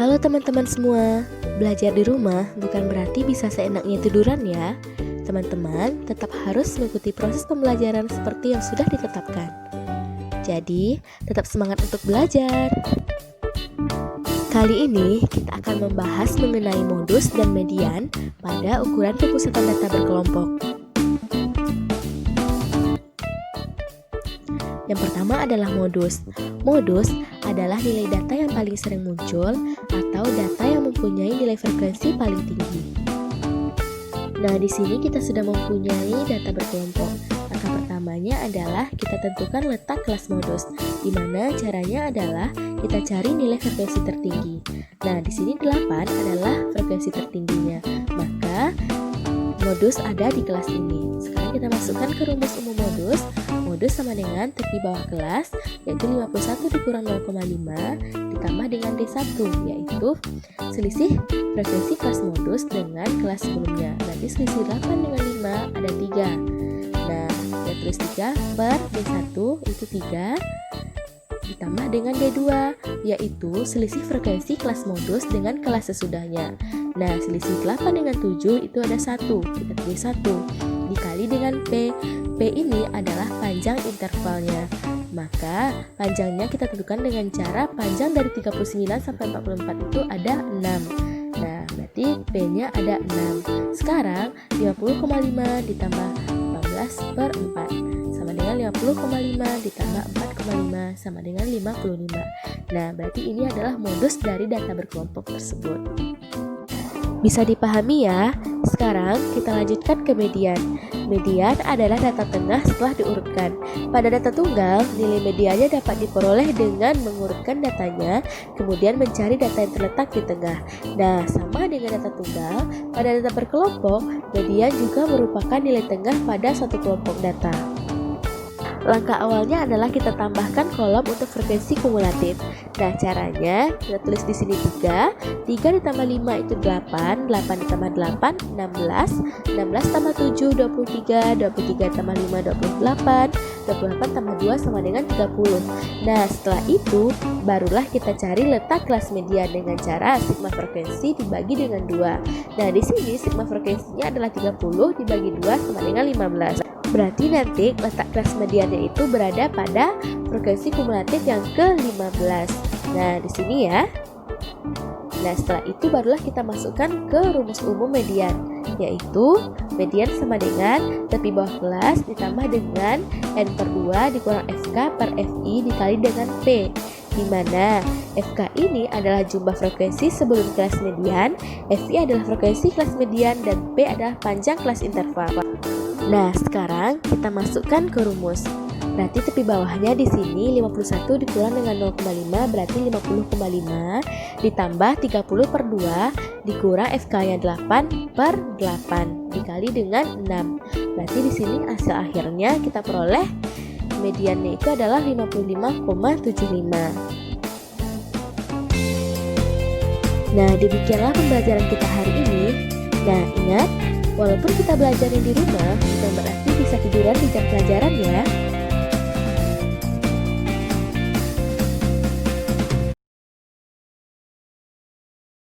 Halo teman-teman semua, belajar di rumah bukan berarti bisa seenaknya tiduran ya. Teman-teman tetap harus mengikuti proses pembelajaran seperti yang sudah ditetapkan. Jadi, tetap semangat untuk belajar. Kali ini kita akan membahas mengenai modus dan median pada ukuran pemusatan data berkelompok. Yang pertama adalah modus. Modus adalah nilai data yang paling sering muncul atau data yang mempunyai nilai frekuensi paling tinggi. Nah, di sini kita sudah mempunyai data berkelompok. Langkah pertamanya adalah kita tentukan letak kelas modus, di mana caranya adalah kita cari nilai frekuensi tertinggi. Nah, di sini 8 adalah frekuensi tertingginya. Maka modus ada di kelas ini. Sekarang kita masukkan ke rumus umum modus. Modus sama dengan tepi bawah kelas, yaitu 51 dikurang 0,5 ditambah dengan D1, yaitu selisih frekuensi kelas modus dengan kelas sebelumnya. Berarti selisih 8 dengan 5 ada 3. Nah, kita tulis 3 per D1 itu 3 ditambah dengan D2, yaitu selisih frekuensi kelas modus dengan kelas sesudahnya. Nah, selisih 8 dengan 7 itu ada 1, kita tulis 1 dikali dengan P. P ini adalah panjang intervalnya. Maka panjangnya kita tentukan dengan cara panjang dari 39 sampai 44 itu ada 6. Nah, berarti P-nya ada 6. Sekarang 50,5 ditambah 14 per 4 sama dengan 50,5 ditambah 4,5 sama dengan 55. Nah, berarti ini adalah modus dari data berkelompok tersebut. Bisa dipahami ya? Sekarang kita lanjutkan ke median. Median adalah data tengah setelah diurutkan. Pada data tunggal, nilai mediannya dapat diperoleh dengan mengurutkan datanya, kemudian mencari data yang terletak di tengah. Nah, sama dengan data tunggal, pada data berkelompok, median juga merupakan nilai tengah pada satu kelompok data. Langkah awalnya adalah kita tambahkan kolom untuk frekuensi kumulatif. Nah, caranya kita tulis di sini 3 ditambah 5 itu 8, 8 ditambah 8, 16, 16 tambah 7, 23, 23 tambah 5, 28, 28 tambah 2 sama dengan 30. Nah, setelah itu barulah kita cari letak kelas median dengan cara sigma frekuensi dibagi dengan 2. Nah, di sini sigma frekuensinya adalah 30 dibagi 2 sama dengan 15. Berarti nanti letak kelas mediannya itu berada pada frekuensi kumulatif yang ke-15. Nah, di sini ya. Nah, setelah itu barulah kita masukkan ke rumus umum median, yaitu median sama dengan tepi bawah kelas ditambah dengan N per 2 dikurang FK per FI dikali dengan P, di mana FK ini adalah jumlah frekuensi sebelum kelas median, FI adalah frekuensi kelas median, dan P adalah panjang kelas interval. Nah, sekarang kita masukkan ke rumus. Berarti tepi bawahnya di sini 51 dikurang dengan 0,5 berarti 50,5 ditambah 30 per 2 dikurang FK-nya 8 per 8 dikali dengan 6. Berarti di sini hasil akhirnya kita peroleh mediannya itu adalah 55,75. Nah, demikianlah pembelajaran kita hari ini. Nah, ingat, walaupun kita belajarnya di rumah, bukan berarti bisa tiduran di jam pelajaran ya.